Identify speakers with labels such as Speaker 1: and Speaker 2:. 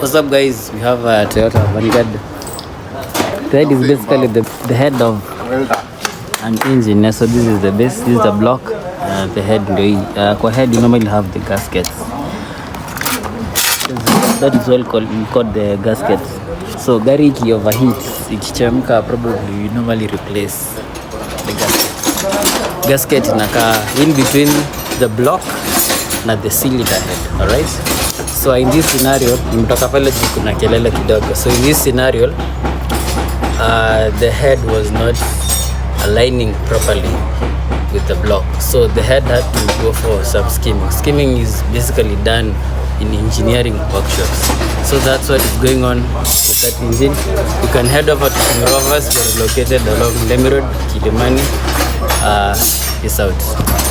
Speaker 1: What's up, guys? We have a Toyota Vanguard. The head is basically the head of an engine. So this is the base, this is the block. The head, kwa head you normally have the gaskets. That is all called the gaskets. So gari iki overheats, ikichemka, probably you normally replace the gasket. Gasket inaka in between the block na the cylinder head. Alright. So in this scenario, nimetoka pale juu kuna kelele kidogo. So in this scenario, the head was not aligning properly with the block. So the head had to go for some skimming. Skimming is basically done in engineering workshops. So that's what is going on with that engine. You can head over to King Rovers. We're located along Lemi Road, Kilimani. Peace out.